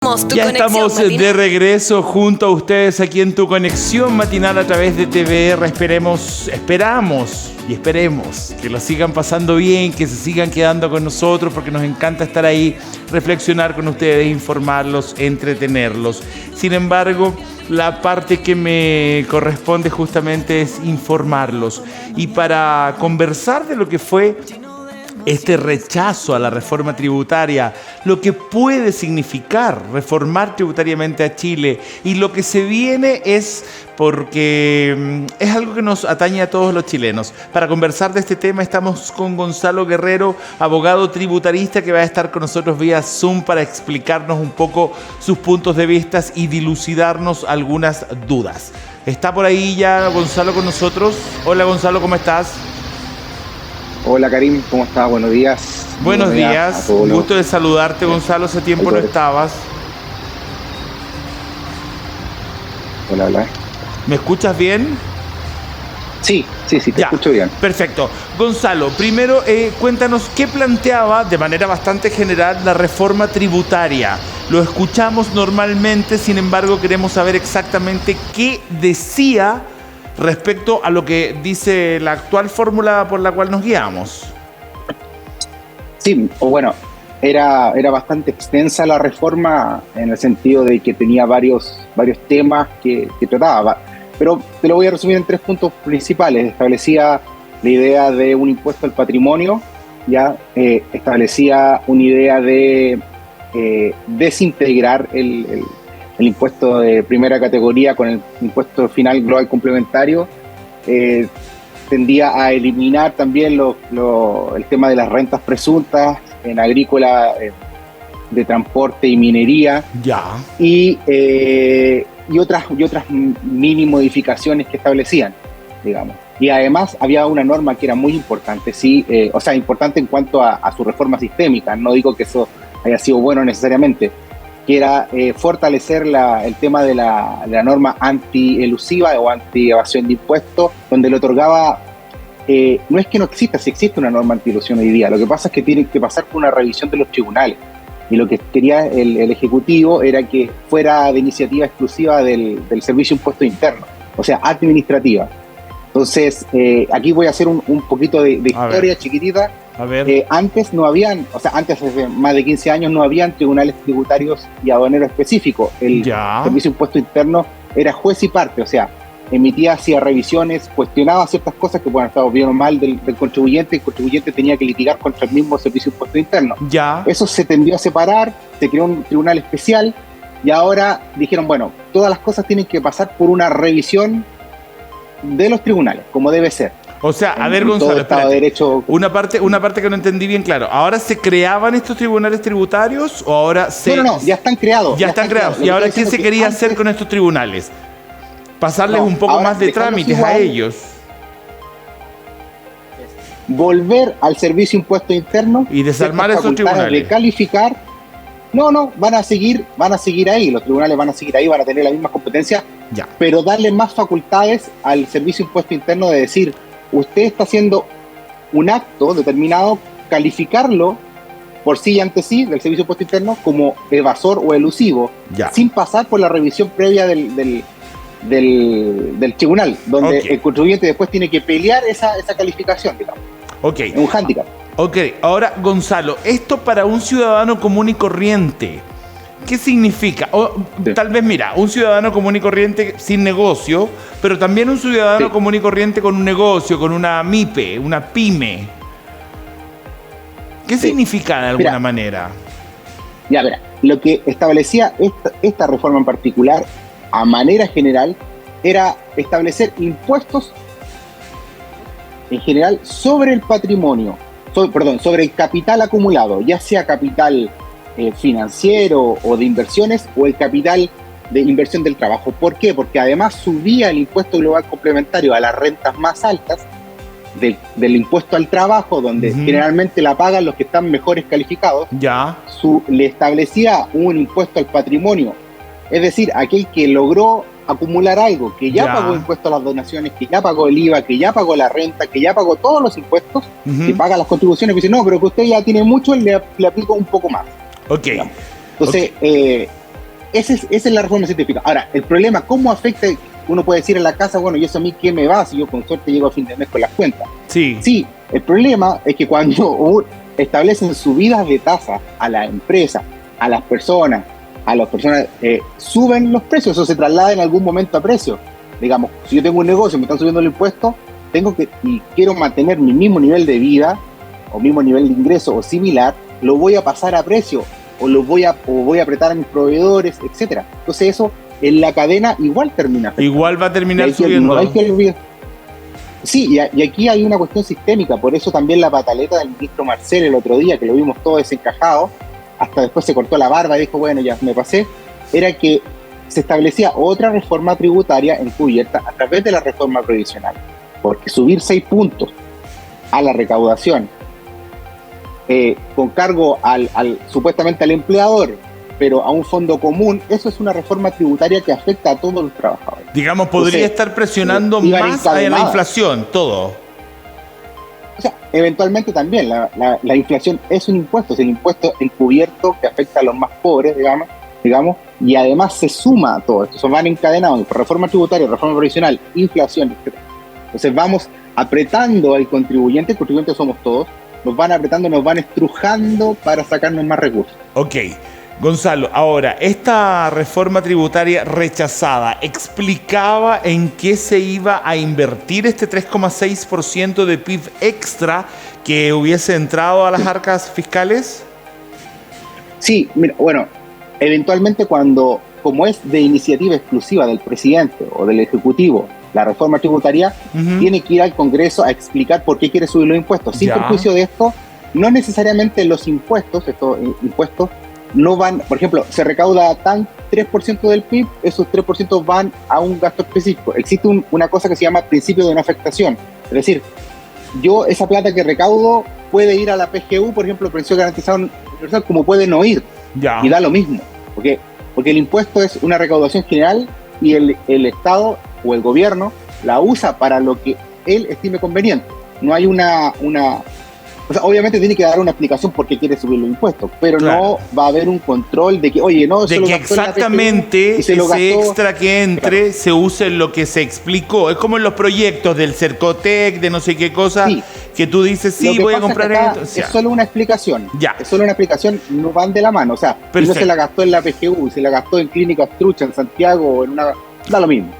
Ya estamos de regreso junto a ustedes aquí en Tu Conexión Matinal a través de TVR. Esperamos que lo sigan pasando bien, que se sigan quedando con nosotros porque nos encanta estar ahí, reflexionar con ustedes, informarlos, entretenerlos. Sin embargo, la parte que me corresponde justamente es informarlos. Y para conversar de lo que fue este rechazo a la reforma tributaria, lo que puede significar reformar tributariamente a Chile y lo que se viene porque es algo que nos atañe a todos los chilenos. Para conversar de este tema estamos con Gonzalo Guerrero, abogado tributarista, que va a estar con nosotros vía Zoom para explicarnos un poco sus puntos de vista y dilucidarnos algunas dudas. ¿Está por ahí ya Gonzalo con nosotros? Hola Gonzalo, ¿cómo estás? Hola Karim, ¿cómo estás? Buenos días. Buenos días, un gusto de saludarte Gonzalo, hace tiempo no estabas. Hola, hola. ¿Me escuchas bien? Sí, te escucho bien. Perfecto. Gonzalo, primero cuéntanos qué planteaba de manera bastante general la reforma tributaria. Lo escuchamos normalmente, sin embargo queremos saber exactamente qué decía respecto a lo que dice la actual fórmula por la cual nos guiamos. Sí, bueno, era bastante extensa la reforma en el sentido de que tenía varios temas que trataba, pero te lo voy a resumir en 3 puntos principales. Establecía la idea de un impuesto al patrimonio, establecía una idea de desintegrar el impuesto de primera categoría con el impuesto final global complementario. Tendía a eliminar también el tema de las rentas presuntas en agrícola, de transporte y minería. Y otras mini modificaciones que establecían, digamos. Y además había una norma que era muy importante, importante en cuanto a su reforma sistémica. No digo que eso haya sido bueno necesariamente, que era fortalecer el tema de la norma anti-elusiva o anti-evasión de impuestos, donde le otorgaba, no es que no exista, sí existe una norma anti-elusión hoy día, lo que pasa es que tiene que pasar por una revisión de los tribunales, y lo que quería el Ejecutivo era que fuera de iniciativa exclusiva del Servicio de Impuesto Interno, o sea, administrativa. Entonces, aquí voy a hacer un poquito de historia chiquitita. A ver. Antes no habían, antes hace más de 15 años no habían tribunales tributarios y aduaneros específicos. El Servicio de Impuesto Interno era juez y parte, hacía revisiones, cuestionaba ciertas cosas que puedan estar bien o mal del contribuyente, y el contribuyente tenía que litigar contra el mismo Servicio de Impuesto Interno. Eso se tendió a separar, se creó un tribunal especial y ahora dijeron, bueno, todas las cosas tienen que pasar por una revisión de los tribunales, como debe ser. O sea, a ver, Gonzalo, espérate. Una parte que no entendí bien claro. ¿Ahora se creaban estos tribunales tributarios o ahora se...? No, ya están creados. Ya están creados. ¿Y ahora qué se quería hacer con estos tribunales? ¿Pasarles un poco más de trámites a ellos? Volver al Servicio de Impuesto Interno y desarmar esos tribunales. De calificar. No, van a seguir ahí. Los tribunales van a seguir ahí, van a tener la misma competencia, pero darle más facultades al Servicio de Impuesto Interno de decir, usted está haciendo un acto determinado, calificarlo por sí y ante sí del Servicio de Impuesto Interno como evasor o elusivo, sin pasar por la revisión previa del tribunal, donde el contribuyente después tiene que pelear esa calificación, digamos. Es un hándicap. Ahora Gonzalo, esto para un ciudadano común y corriente, ¿qué significa? Tal vez, mira, un ciudadano común y corriente sin negocio, pero también un ciudadano común y corriente con un negocio, con una MIPE, una PYME. ¿Qué significa de alguna manera? Lo que establecía esta reforma en particular, a manera general, era establecer impuestos en general sobre el patrimonio, sobre el capital acumulado, ya sea capital financiero o de inversiones o el capital de inversión del trabajo. ¿Por qué? Porque además subía el impuesto global complementario a las rentas más altas del impuesto al trabajo, donde generalmente la pagan los que están mejores calificados. Le establecía un impuesto al patrimonio, es decir, aquel que logró acumular algo, que ya pagó impuesto a las donaciones, que ya pagó el IVA, que ya pagó la renta, que ya pagó todos los impuestos, que paga las contribuciones, que dice, no, pero que usted ya tiene mucho, le aplico un poco más. Entonces, esa es la reforma científica. Ahora, el problema, ¿cómo afecta? Uno puede decir en la casa, bueno, ¿y eso a mí qué me va si yo con suerte llego a fin de mes con las cuentas? Sí, el problema es que cuando establecen subidas de tasa a la empresa, a las personas, suben los precios, o se traslada en algún momento a precio. Digamos, si yo tengo un negocio, me están subiendo el impuesto, y quiero mantener mi mismo nivel de vida, o mismo nivel de ingreso, o similar, lo voy a pasar a precio, o voy a apretar a mis proveedores, etcétera. Entonces eso, en la cadena, igual termina afectando. Igual va a terminar subiendo. Sí, y aquí hay una cuestión sistémica, por eso también la pataleta del ministro Marcel el otro día, que lo vimos todo desencajado, hasta después se cortó la barba y dijo, bueno, ya me pasé, era que se establecía otra reforma tributaria encubierta a través de la reforma previsional, porque subir 6 puntos a la recaudación con cargo supuestamente al empleador, pero a un fondo común, eso es una reforma tributaria que afecta a todos los trabajadores. Digamos, podría estar presionando más a la inflación, todo. O sea, eventualmente también la inflación es un impuesto, es el impuesto encubierto que afecta a los más pobres, digamos, y además se suma a todo esto, se van encadenados, reforma tributaria, reforma provisional, inflación, etc. Entonces vamos apretando al contribuyente, el contribuyente somos todos, nos van apretando, nos van estrujando para sacarnos más recursos. Ok. Gonzalo, ahora, esta reforma tributaria rechazada, ¿explicaba en qué se iba a invertir este 3,6% de PIB extra que hubiese entrado a las arcas fiscales? Sí, mira, bueno, eventualmente como es de iniciativa exclusiva del presidente o del Ejecutivo, la reforma tributaria, tiene que ir al Congreso a explicar por qué quiere subir los impuestos. Sin perjuicio de esto, no necesariamente los impuestos, no van, por ejemplo, se recauda 3% del PIB, esos 3% van a un gasto específico. Existe una cosa que se llama principio de no afectación. Es decir, yo esa plata que recaudo puede ir a la PGU, por ejemplo, pensión garantizada universal, como puede no ir. Y da lo mismo. Porque el impuesto es una recaudación general y el Estado o el gobierno la usa para lo que él estime conveniente. No hay o sea, obviamente tiene que dar una explicación por qué quiere subir los impuestos, pero no va a haber un control de que, oye, no, de que exactamente ese extra que entre se use en lo que se explicó. Es como en los proyectos del Cercotec, de no sé qué cosa, que tú dices, sí, voy a comprar esto. Es solo una explicación. Es solo una explicación, no van de la mano. O sea, si no se la gastó en la PGU y se la gastó en Clínicas Trucha, en Santiago, o en da lo mismo.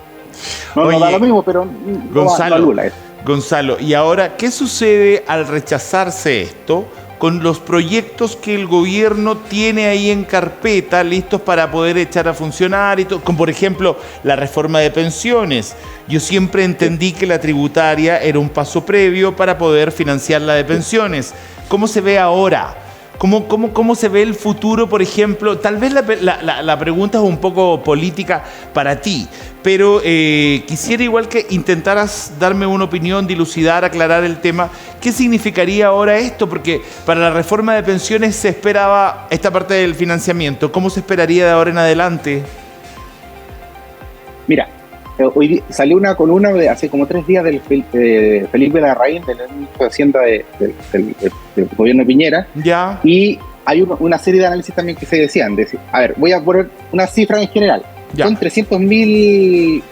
No da lo mismo, pero Gonzalo, no anula eso. Gonzalo, y ahora, ¿qué sucede al rechazarse esto con los proyectos que el gobierno tiene ahí en carpeta listos para poder echar a funcionar? Y todo, como por ejemplo la reforma de pensiones. Yo siempre entendí que la tributaria era un paso previo para poder financiar la de pensiones. ¿Cómo se ve ahora? ¿Cómo se ve el futuro, por ejemplo? Tal vez la pregunta es un poco política para ti, pero quisiera igual que intentaras darme una opinión, dilucidar, aclarar el tema. ¿Qué significaría ahora esto? Porque para la reforma de pensiones se esperaba esta parte del financiamiento. ¿Cómo se esperaría de ahora en adelante? Mira, hoy salió una columna de hace como 3 días de Felipe Larraín, del ministro de Hacienda del gobierno de Piñera, y hay una serie de análisis también que se decían. A ver, voy a poner una cifra en general. Son 300.000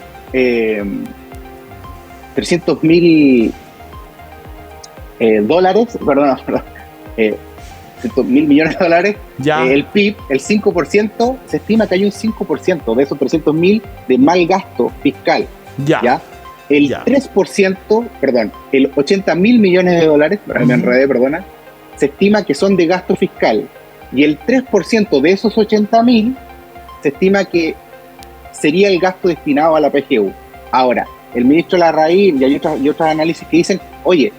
dólares, perdón, 300.000 millones de dólares, el PIB, el 5%, se estima que hay un 5% de esos 300.000 de mal gasto fiscal. El 3%, perdón, el 80.000 millones de dólares, me enredé, perdona, se estima que son de gasto fiscal. Y el 3% de esos 80.000 se estima que sería el gasto destinado a la PGU. Ahora, el ministro Larraín y hay otros análisis que dicen, oye,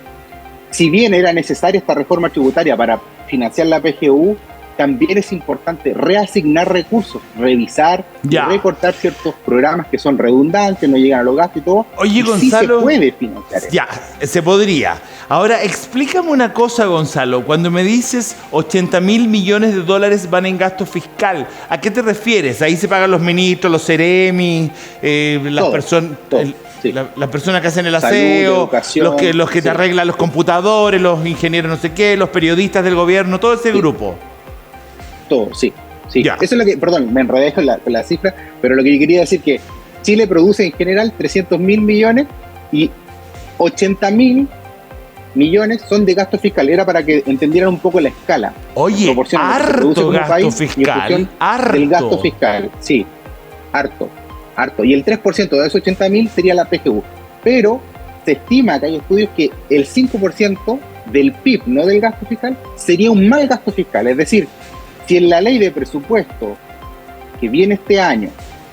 si bien era necesaria esta reforma tributaria para financiar la PGU, también es importante reasignar recursos, revisar, recortar ciertos programas que son redundantes, no llegan a los gastos y todo. Oye, Gonzalo, sí se puede financiar eso. Se podría. Ahora, explícame una cosa, Gonzalo. Cuando me dices 80.000 millones de dólares van en gasto fiscal, ¿a qué te refieres? Ahí se pagan los ministros, los seremi, las personas... Sí. Las personas que hacen el aseo, salud, los que te arreglan los computadores, los ingenieros no sé qué, los periodistas del gobierno, todo ese grupo. Todo, sí. Sí, ya. Eso es lo que, perdón, me enredé con la cifra, pero lo que yo quería decir que Chile produce en general 300.000 millones y 80.000 millones son de gasto fiscal. Era para que entendieran un poco la escala. Oye, harto gasto fiscal, harto. Del gasto fiscal, sí, harto. Y el 3% de esos 80.000 sería la PGU. Pero se estima que hay estudios que el 5% del PIB, no del gasto fiscal, sería un mal gasto fiscal. Es decir, si en la ley de presupuesto que viene este año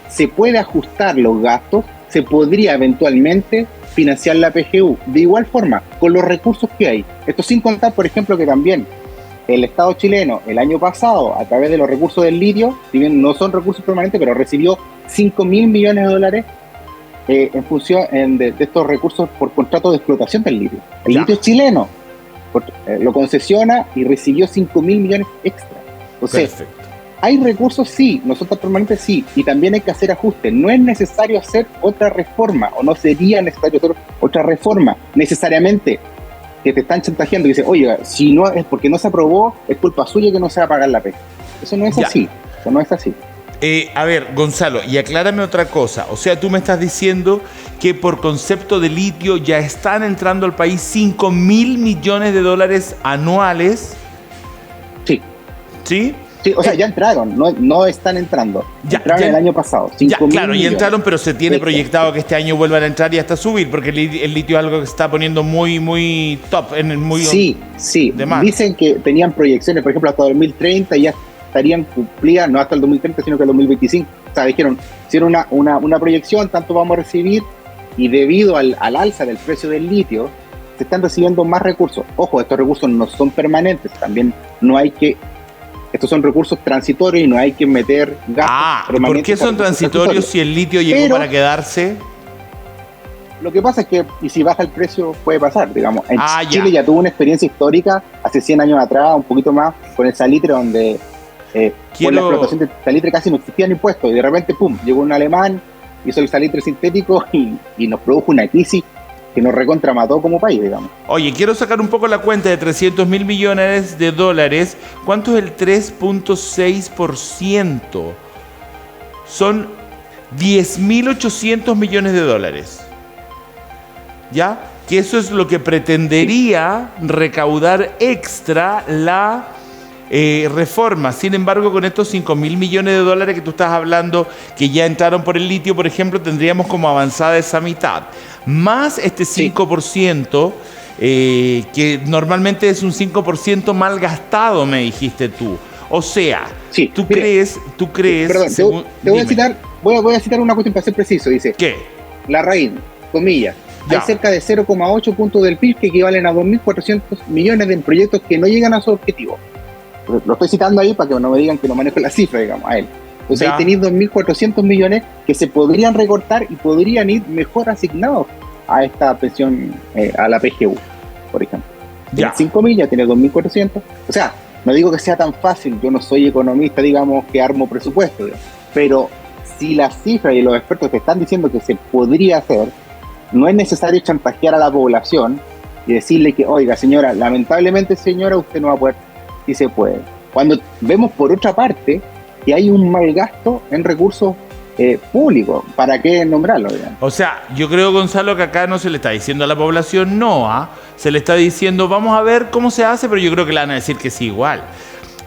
se puede ajustar los gastos, se podría eventualmente financiar la PGU. De igual forma, con los recursos que hay. Esto sin contar, por ejemplo, que también el Estado chileno el año pasado, a través de los recursos del litio, si bien no son recursos permanentes, pero recibió 5.000 millones de dólares en función de estos recursos por contrato de explotación del litio. El litio es chileno, lo concesiona y recibió 5.000 millones extra. Entonces, perfecto. Hay recursos, sí, no son tan permanentes, sí, y también hay que hacer ajustes. No es necesario hacer otra reforma, o no sería necesario hacer otra reforma, necesariamente, que te están chantajeando y dicen, oye, si no es porque no se aprobó, es culpa suya que no se va a pagar la PEC. Eso no es así, eso no es así. A ver, Gonzalo, y aclárame otra cosa. O sea, tú me estás diciendo que por concepto de litio ya están entrando al país 5.000 millones de dólares anuales. Sí. ¿Sí? Sí, o sea, ya entraron, no están entrando. Entraron el año pasado. Claro, ya entraron, pero se tiene proyectado que este año vuelvan a entrar y hasta subir, porque el litio es algo que se está poniendo muy top. Sí. Dicen que tenían proyecciones, por ejemplo, hasta 2030 y ya estarían cumplidas, no hasta el 2030, sino que el 2025. O sea, hicieron una proyección, tanto vamos a recibir, y debido al alza del precio del litio, se están recibiendo más recursos. Ojo, estos recursos no son permanentes, también no hay que... Estos son recursos transitorios y no hay que meter gastos permanentes. ¿Por qué son transitorios si el litio llegó para quedarse? Lo que pasa es que, y si baja el precio, puede pasar, digamos. En Chile ya tuvo una experiencia histórica hace 100 años atrás, un poquito más, con el salitre, donde por la explotación del salitre casi no existían impuestos, y de repente, pum, llegó un alemán, hizo el salitre sintético y nos produjo una crisis que nos recontramató como país, digamos. Oye, quiero sacar un poco la cuenta de 300.000 millones de dólares. ¿Cuánto es el 3.6%? Son 10.800 millones de dólares. ¿Ya? Que eso es lo que pretendería recaudar extra la reforma. Sin embargo, con estos 5.000 millones de dólares que tú estás hablando, que ya entraron por el litio, por ejemplo, tendríamos como avanzada esa mitad. Más este 5%, que normalmente es un 5% mal gastado, me dijiste tú. O sea, ¿tú crees... Perdón, te voy a citar una cuestión para ser preciso. Dice, ¿qué? La raíz, comillas, hay cerca de 0,8 puntos del PIB que equivalen a 2.400 millones de proyectos que no llegan a su objetivo. Lo estoy citando ahí para que no me digan que no manejo la cifra, digamos, a él. Entonces ahí tenéis 2.400 millones que se podrían recortar y podrían ir mejor asignados a esta pensión, a la PGU, por ejemplo. Tiene 5.000, ya tiene 2.400. O sea, no digo que sea tan fácil, yo no soy economista, digamos, que armo presupuesto, digamos. Pero si las cifras y los expertos te están diciendo que se podría hacer, no es necesario chantajear a la población y decirle que, oiga, señora, lamentablemente, señora, usted no va a poder. Sí se puede. Cuando vemos, por otra parte, que hay un mal gasto en recursos públicos, ¿para qué nombrarlo? Digamos? O sea, yo creo, Gonzalo, que acá no se le está diciendo a la población no, se le está diciendo vamos a ver cómo se hace, pero yo creo que le van a decir que sí igual.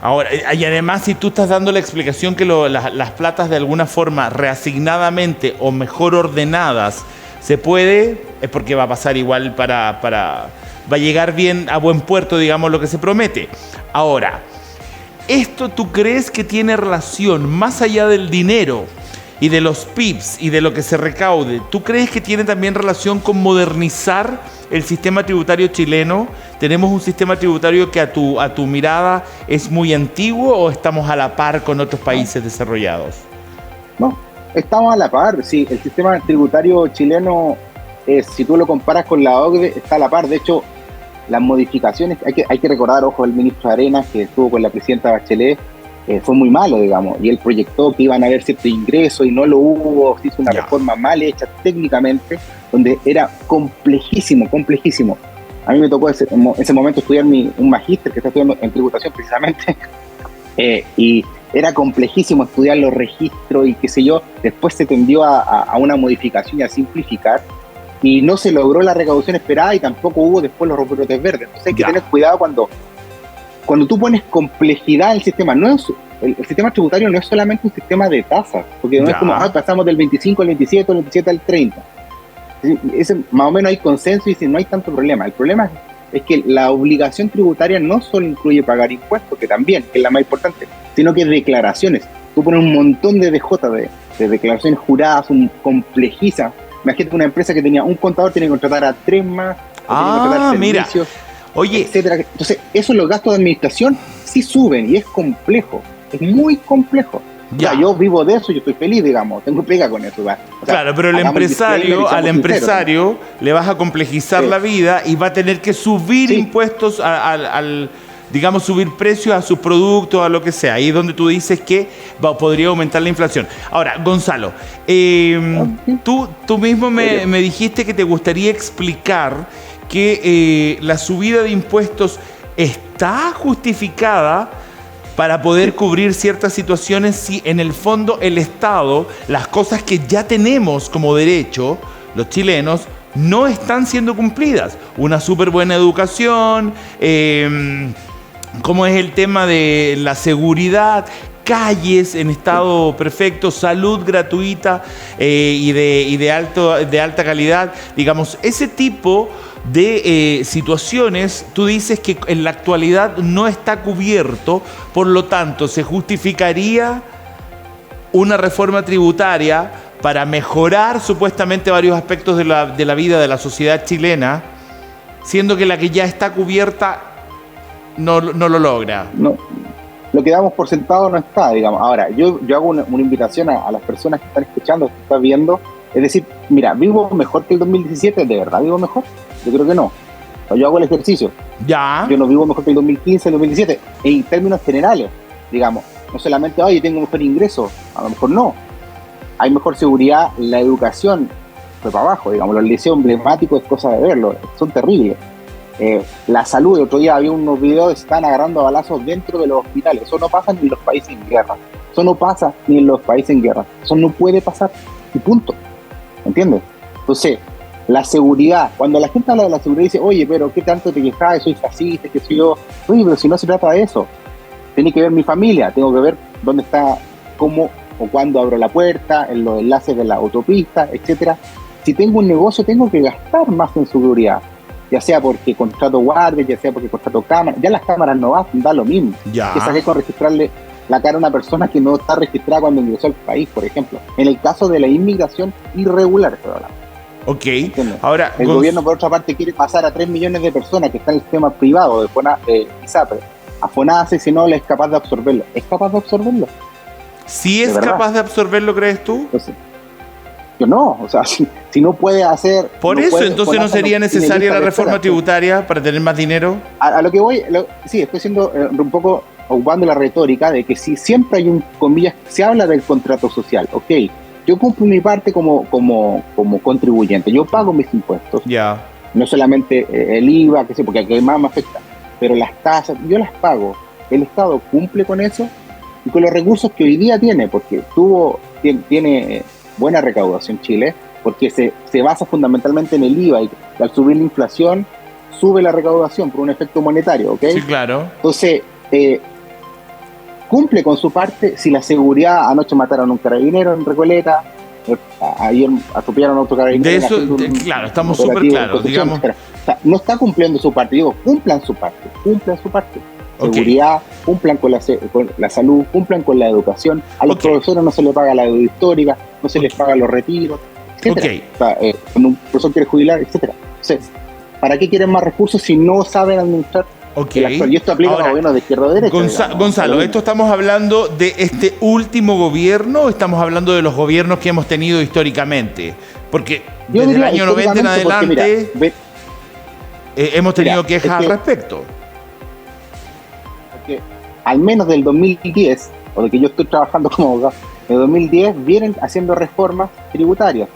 Ahora, y además, si tú estás dando la explicación que las platas de alguna forma reasignadamente o mejor ordenadas se puede, es porque va a pasar igual va a llegar bien a buen puerto, digamos, lo que se promete. Ahora, ¿esto tú crees que tiene relación más allá del dinero y de los PIBs y de lo que se recaude? ¿Tú crees que tiene también relación con modernizar el sistema tributario chileno? ¿Tenemos un sistema tributario que a tu mirada es muy antiguo o estamos a la par con otros países desarrollados? No, estamos a la par. Sí, el sistema tributario chileno, si tú lo comparas con la OCDE, está a la par. De hecho, las modificaciones, hay que recordar, ojo, el ministro Arenas, que estuvo con la presidenta Bachelet, fue muy malo, digamos, y él proyectó que iban a haber cierto ingreso y no lo hubo, se hizo una reforma mal hecha técnicamente, donde era complejísimo. A mí me tocó en ese momento estudiar un magíster que está estudiando en tributación precisamente, y era complejísimo estudiar los registros y qué sé yo. Después se tendió a una modificación y a simplificar, y no se logró la recaudación esperada, y tampoco hubo después los rebrotes verdes. Entonces hay que tener cuidado cuando tú pones complejidad en el sistema. No es, el sistema tributario no es solamente un sistema de tasas, porque no es como, pasamos del 25 al 27, del 27 al 30. Más o menos hay consenso y no hay tanto problema. El problema es que la obligación tributaria no solo incluye pagar impuestos, que también, que es la más importante, sino que declaraciones. Tú pones un montón de DJ, de declaraciones juradas, complejísimas. Imagínate una empresa que tenía un contador, tiene que contratar a 3 más, tiene que contratar servicios, oye, etcétera. Entonces, los gastos de administración sí suben y es complejo, es muy complejo. O sea, yo vivo de eso y yo estoy feliz, digamos, tengo pega con eso. O sea, claro, pero al empresario le vas a complejizar la vida y va a tener que subir impuestos digamos, subir precios a sus productos, a lo que sea. Ahí es donde tú dices que podría aumentar la inflación. Ahora, Gonzalo, tú mismo me dijiste que te gustaría explicar que la subida de impuestos está justificada para poder cubrir ciertas situaciones si en el fondo el Estado, las cosas que ya tenemos como derecho, los chilenos, no están siendo cumplidas. Una súper buena educación, cómo es el tema de la seguridad, calles en estado perfecto, salud gratuita y de alta calidad. Digamos, ese tipo de situaciones, tú dices que en la actualidad no está cubierto, por lo tanto, ¿se justificaría una reforma tributaria para mejorar supuestamente varios aspectos de la vida de la sociedad chilena, siendo que la que ya está cubierta no lo logra? No, lo que damos por sentado no está, digamos. Ahora, yo hago una invitación a las personas que están escuchando, que están viendo, es decir, mira, ¿vivo mejor que el 2017? ¿De verdad vivo mejor? Yo creo que no. Yo hago el ejercicio. Yo no vivo mejor que el 2015, el 2017, en términos generales, digamos. No solamente, oye, tengo mejor ingreso, a lo mejor no. Hay mejor seguridad, la educación fue para abajo, digamos. Los liceos emblemáticos es cosa de verlo, son terribles. La salud, el otro día había unos videos que se están agarrando a balazos dentro de los hospitales. Eso no pasa ni en los países en guerra. Eso no pasa ni en los países en guerra. Eso no puede pasar. Y punto. ¿Entiendes? Entonces, la seguridad, cuando la gente habla de la seguridad dice, oye, pero ¿qué tanto te quejas? Soy fascista, qué sé yo. Oye, pero si no se trata de eso. Tiene que ver mi familia, tengo que ver dónde está, cómo o cuándo abro la puerta, en los enlaces de la autopista, etcétera. Si tengo un negocio, tengo que gastar más en seguridad. Ya sea porque contrato guardias, ya sea porque contrato cámaras. Ya las cámaras no dan lo mismo. Que saqué con registrarle la cara a una persona que no está registrada cuando ingresó al país, por ejemplo. En el caso de la inmigración irregular, estoy hablando. Ok. ¿Entiendes? Ahora, el gobierno, por otra parte, quiere pasar a 3 millones de personas que están en el sistema privado de ISAPRE a FONASA, si no es capaz de absorberlo. ¿Es capaz de absorberlo? ¿Sí es capaz de absorberlo, crees tú? Entonces, yo no, o sea, si no puede hacer... Por no eso, puede, entonces no sería necesaria la reforma tributaria para tener más dinero. A lo que voy, sí, estoy siendo un poco ocupando la retórica de que si siempre hay un, comillas, se habla del contrato social, ok, yo cumplo mi parte como contribuyente, yo pago mis impuestos, no solamente el IVA, que sé, porque aquí más me afecta, pero las tasas, yo las pago, el Estado cumple con eso y con los recursos que hoy día tiene, porque tiene buena recaudación Chile, porque se basa fundamentalmente en el IVA y al subir la inflación sube la recaudación por un efecto monetario, ¿ok? Sí, claro. Entonces, cumple con su parte. Si la seguridad, anoche mataron a un carabinero en Recoleta, ayer atropellaron a otro carabinero. De eso, claro, estamos súper claros, digamos. O sea, no está cumpliendo su parte, digo, cumplan su parte. Seguridad, cumplan con la salud, cumplan con la educación. A los profesores no se les paga la deuda histórica, no se les paga los retiros, etcétera. O sea, cuando un profesor quiere jubilar, etcétera. Entonces, ¿para qué quieren más recursos si no saben administrar? Y esto aplica a gobiernos de izquierda o derecha. Gonzalo, ¿esto estamos hablando de este último gobierno o estamos hablando de los gobiernos que hemos tenido históricamente? Porque desde el año 90 en adelante hemos tenido quejas al respecto. Porque al menos del 2010, o de que yo estoy trabajando como abogado, de 2010 vienen haciendo reformas tributarias.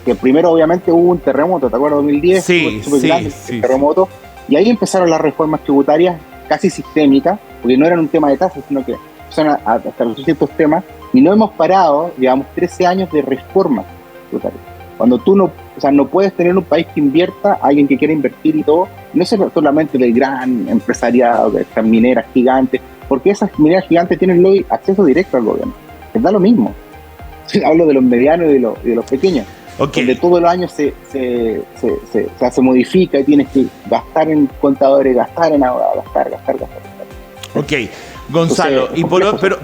Que primero obviamente hubo un terremoto, ¿te acuerdas? 2010, sí, terremoto. Y ahí empezaron las reformas tributarias casi sistémicas, porque no eran un tema de tasas, sino que hasta los ciertos temas, y no hemos parado, digamos, 13 años de reforma tributaria. Cuando tú no puedes tener un país que invierta, alguien que quiera invertir y todo, no es solamente del gran empresariado, de estas mineras gigantes, porque esas mineras gigantes tienen hoy acceso directo al gobierno. Les da lo mismo. Hablo de los medianos y de los pequeños. Okay. Donde todos los años se modifica y tienes que gastar en contadores, gastar en abogados, gastar. Ok, Gonzalo, entonces, y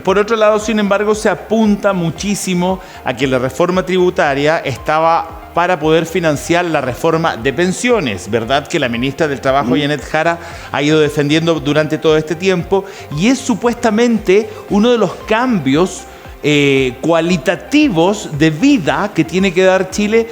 por otro lado, sin embargo, se apunta muchísimo a que la reforma tributaria estaba para poder financiar la reforma de pensiones, ¿verdad? Que la ministra del Trabajo, Yanet Jara, ha ido defendiendo durante todo este tiempo, y es supuestamente uno de los cambios cualitativos de vida que tiene que dar Chile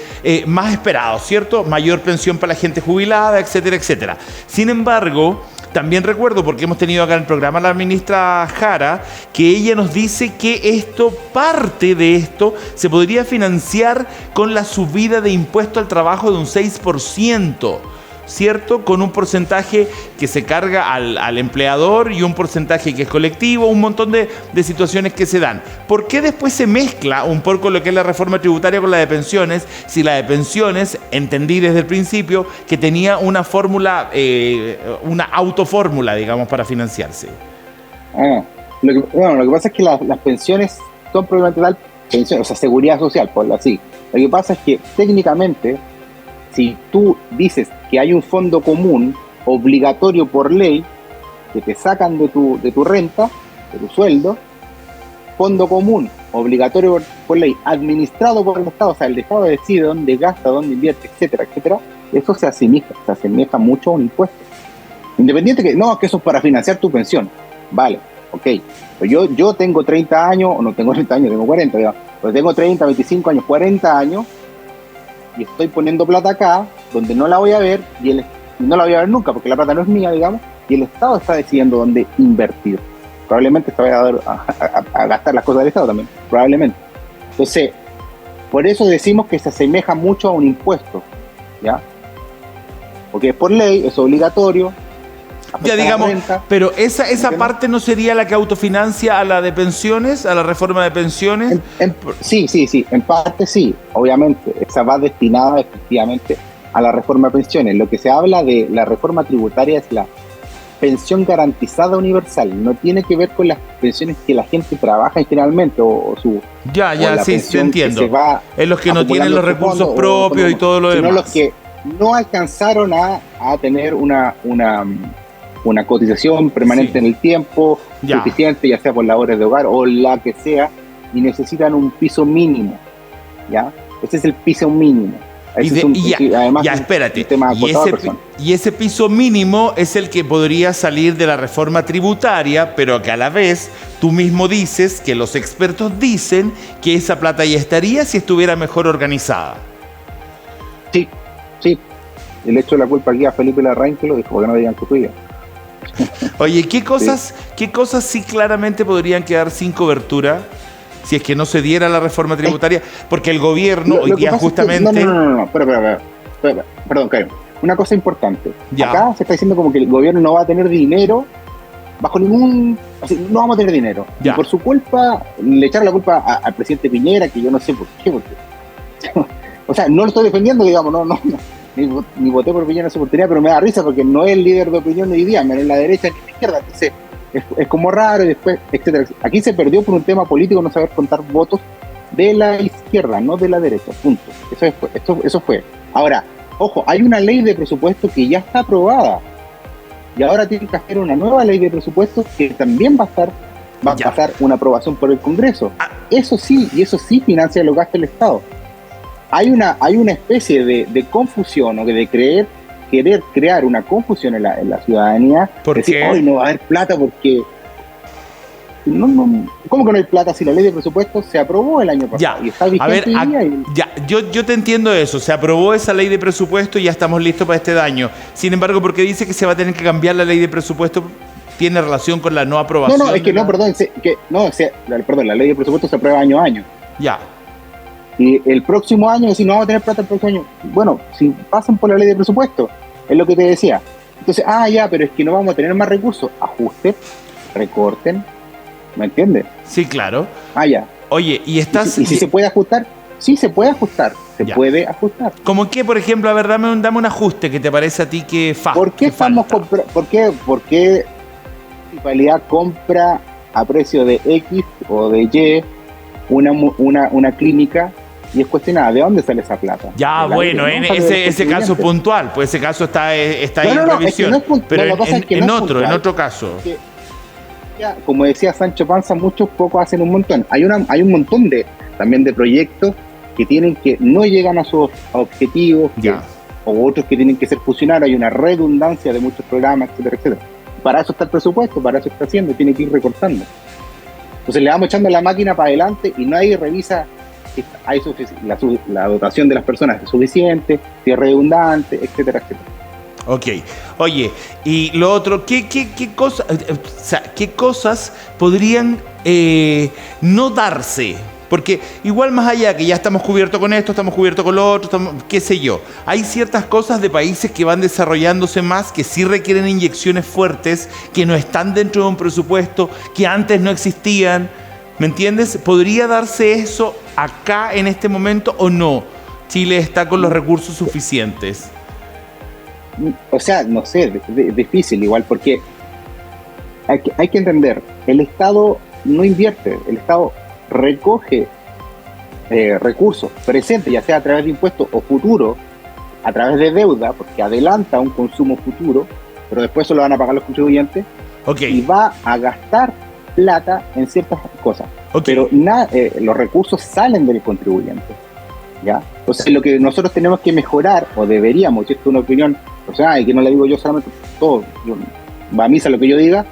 más esperados, ¿cierto? Mayor pensión para la gente jubilada, etcétera, etcétera. Sin embargo, también recuerdo, porque hemos tenido acá en el programa a la ministra Jara, que ella nos dice que parte de esto, se podría financiar con la subida de impuesto al trabajo de un 6%. ¿Cierto? Con un porcentaje que se carga al empleador y un porcentaje que es colectivo, un montón de situaciones que se dan. ¿Por qué después se mezcla un poco lo que es la reforma tributaria con la de pensiones? Si la de pensiones, entendí desde el principio, que tenía una fórmula, una autofórmula, digamos, para financiarse. Lo que pasa es que las pensiones son probablemente tal pensión, o sea, seguridad social, por así. Lo que pasa es que técnicamente, si tú dices que hay un fondo común obligatorio por ley que te sacan de tu renta, de tu sueldo, fondo común obligatorio por ley administrado por el Estado, o sea, el Estado decide dónde gasta, dónde invierte, etcétera, etcétera, eso se asemeja mucho a un impuesto. Independiente que eso es para financiar tu pensión. Vale, ok. Pero yo tengo 30 años, o no tengo 30 años, tengo 40, digamos, pero tengo 30, 25 años, 40 años, y estoy poniendo plata acá, donde no la voy a ver, no la voy a ver nunca, porque la plata no es mía, digamos, y el Estado está decidiendo dónde invertir. Probablemente se vaya a gastar las cosas del Estado también, probablemente. Entonces, por eso decimos que se asemeja mucho a un impuesto, ¿ya? Porque es por ley, es obligatorio. Ya digamos, pero esa parte no sería la que autofinancia a la de pensiones, a la reforma de pensiones. Sí, en parte sí, obviamente, esa va destinada efectivamente a la reforma de pensiones. Lo que se habla de la reforma tributaria es la pensión garantizada universal, no tiene que ver con las pensiones que la gente trabaja generalmente sí, entiendo. Es los que no tienen los recursos propios y todo lo demás. Sino los que no alcanzaron a tener una cotización permanente en el tiempo, suficiente, ya sea por labores de hogar o la que sea, y necesitan un piso mínimo, ¿ya? Ese es el piso mínimo. Espérate, y ese piso mínimo es el que podría salir de la reforma tributaria, pero que a la vez tú mismo dices que los expertos dicen que esa plata ya estaría si estuviera mejor organizada. Sí. Le echo la culpa aquí a Felipe Larraín, que lo dijo, porque no digan que tuya. Oye, ¿qué cosas sí claramente podrían quedar sin cobertura si es que no se diera la reforma tributaria? Porque el gobierno hoy día justamente... No, perdón, Karen. Una cosa importante. Acá se está diciendo como que el gobierno no va a tener dinero bajo ningún... no vamos a tener dinero. Y por su culpa, le echaron la culpa al presidente Piñera, que yo no sé por qué. O sea, no lo estoy defendiendo, digamos, no. Ni voté por Piñera en su oportunidad, pero me da risa porque no es el líder de opinión hoy día, menos en la derecha ni en la izquierda. Entonces, es como raro y después, etcétera. Aquí se perdió por un tema político, no saber contar votos de la izquierda, no de la derecha, punto. Eso fue. Ahora, ojo, hay una ley de presupuesto que ya está aprobada y ahora tiene que hacer una nueva ley de presupuesto que también va a pasar una aprobación por el Congreso. Eso sí financia los gastos del Estado. Hay una especie de confusión o de querer crear una confusión en la ciudadanía. ¿Por decir, qué? Hoy no va a haber plata porque... ¿Cómo que no hay plata si la ley de presupuesto se aprobó el año pasado? Y está vigente yo te entiendo eso. Se aprobó esa ley de presupuesto y ya estamos listos para este año. Sin embargo, porque dice que se va a tener que cambiar la ley de presupuesto, ¿tiene relación con la no aprobación? La ley de presupuesto se aprueba año a año. Ya. Y el próximo año, si no vamos a tener plata el próximo año, bueno, si pasan por la ley de presupuesto, es lo que te decía. Entonces, pero es que no vamos a tener más recursos. Ajusten, recorten, ¿Me entiendes? Sí, claro. Ya. Oye, ¿y estás...? ¿Y si se puede ajustar? Sí, se puede ajustar. Se puede ajustar. ¿Cómo qué, por ejemplo? A ver, dame un ajuste que te parece a ti que falta. ¿Por qué ¿Por qué la municipalidad compra a precio de X o de Y una clínica y es cuestionada? ¿De dónde sale esa plata? Ya, bueno, en ese caso puntual, pues ese caso está ahí en revisión. Es que no es pero en otro caso. Como decía Sancho Panza, muchos pocos hacen un montón. Hay un montón también de proyectos que no llegan a sus objetivos, o otros que tienen que ser fusionados. Hay una redundancia de muchos programas, etcétera, etcétera. Para eso está el presupuesto, para eso está haciendo, tiene que ir recortando. Entonces le vamos echando la máquina para adelante y nadie revisa si hay la dotación de las personas es suficiente, si es redundante, etcétera, etcétera. Ok. Oye, y lo otro, ¿qué cosas podrían no darse? Porque igual más allá que ya estamos cubiertos con esto, estamos cubiertos con lo otro, qué sé yo, hay ciertas cosas de países que van desarrollándose más, que sí requieren inyecciones fuertes, que no están dentro de un presupuesto, que antes no existían, ¿me entiendes? ¿Podría darse eso acá en este momento o no? ¿Chile está con los recursos suficientes? O sea, no sé, es difícil igual, porque hay que entender, el Estado no invierte, el Estado recoge recursos presentes, ya sea a través de impuestos o futuros, a través de deuda, porque adelanta un consumo futuro, pero después eso lo van a pagar los contribuyentes, y va a gastar plata en ciertas cosas. Pero los recursos salen del contribuyente, ¿ya? Entonces lo que nosotros tenemos que mejorar, o deberíamos, y esto es una opinión personal, y que no la digo yo solamente, va a misa lo que yo diga,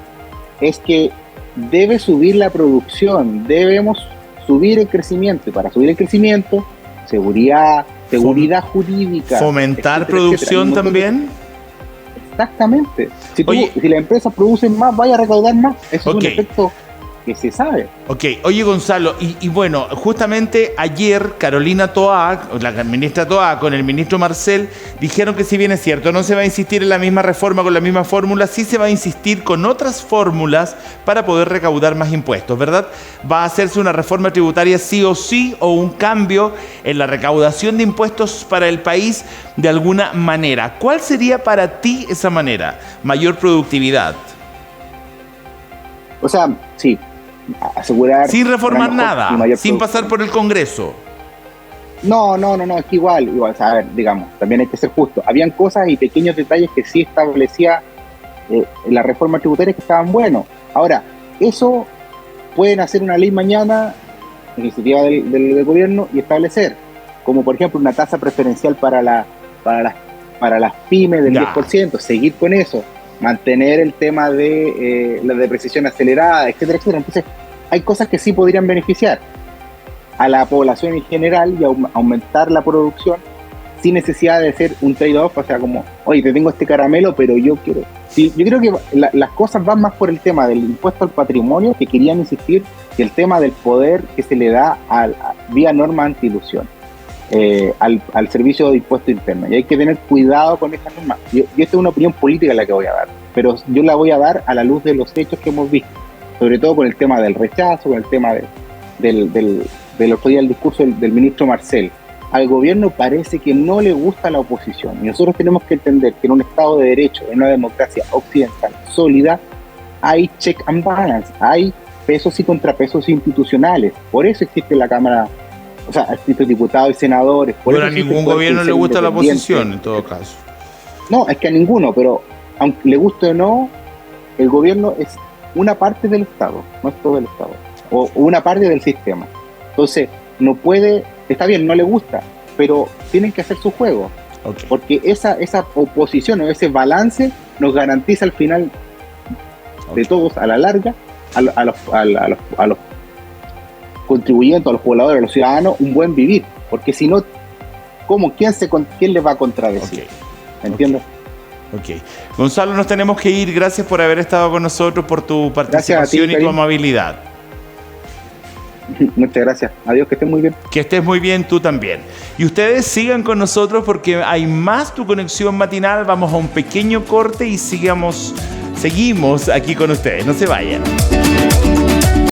es que debe subir la producción, debemos subir el crecimiento, y para subir el crecimiento, seguridad jurídica, fomentar etcétera, producción etcétera, también. Exactamente. Si las empresas producen más, vaya a recaudar más. Eso es un efecto que se sabe. Ok, oye Gonzalo, y bueno, justamente ayer Carolina Toá, la ministra Toá, con el ministro Marcel, dijeron que si bien es cierto, no se va a insistir en la misma reforma con la misma fórmula, sí se va a insistir con otras fórmulas para poder recaudar más impuestos, ¿verdad? Va a hacerse una reforma tributaria sí o sí, o un cambio en la recaudación de impuestos para el país de alguna manera. ¿Cuál sería para ti esa manera? Mayor productividad. O sea, sí. Asegurar sin reformar nada, sin pasar por el Congreso. No, es que igual, a ver, digamos, también hay que ser justo. Habían cosas y pequeños detalles que sí establecía la reforma tributaria que estaban buenos. Ahora, eso pueden hacer una ley mañana, iniciativa del gobierno, y establecer, como por ejemplo una tasa preferencial para las pymes del 10%, seguir con eso, mantener el tema de la depreciación acelerada, etcétera, etcétera. Entonces, hay cosas que sí podrían beneficiar a la población en general y aumentar la producción sin necesidad de hacer un trade-off, o sea, como, oye, te tengo este caramelo, pero yo quiero... Sí, yo creo que las cosas van más por el tema del impuesto al patrimonio, que querían insistir, que el tema del poder que se le da vía norma anti-ilusión al servicio de impuesto interno. Y hay que tener cuidado con esta norma. Yo esta es una opinión política la que voy a dar, pero yo la voy a dar a la luz de los hechos que hemos visto, sobre todo con el tema del rechazo, con el tema del otro día el discurso del ministro Marcel. Al gobierno parece que no le gusta la oposición, y nosotros tenemos que entender que en un Estado de Derecho, en una democracia occidental sólida, hay check and balance, hay pesos y contrapesos institucionales. Por eso existe la Cámara, o sea, existen diputados y senadores. Bueno, a ningún gobierno le gusta la oposición, en todo caso. No, es que a ninguno, pero aunque le guste o no, el gobierno es una parte del Estado, no es todo el Estado, o una parte del sistema. Entonces, no puede, está bien, no le gusta, pero tienen que hacer su juego, porque esa oposición o ese balance nos garantiza al final de todos, a la larga, a los contribuyentes, a los pobladores, a los ciudadanos, un buen vivir, porque si no, ¿quién les va a contradecir? ¿Me entiendes? Ok. Gonzalo, nos tenemos que ir. Gracias por haber estado con nosotros, por tu participación y tu amabilidad. Muchas gracias. Adiós, que estés muy bien. Que estés muy bien, tú también. Y ustedes sigan con nosotros porque hay más Tu Conexión Matinal. Vamos a un pequeño corte y seguimos aquí con ustedes. No se vayan.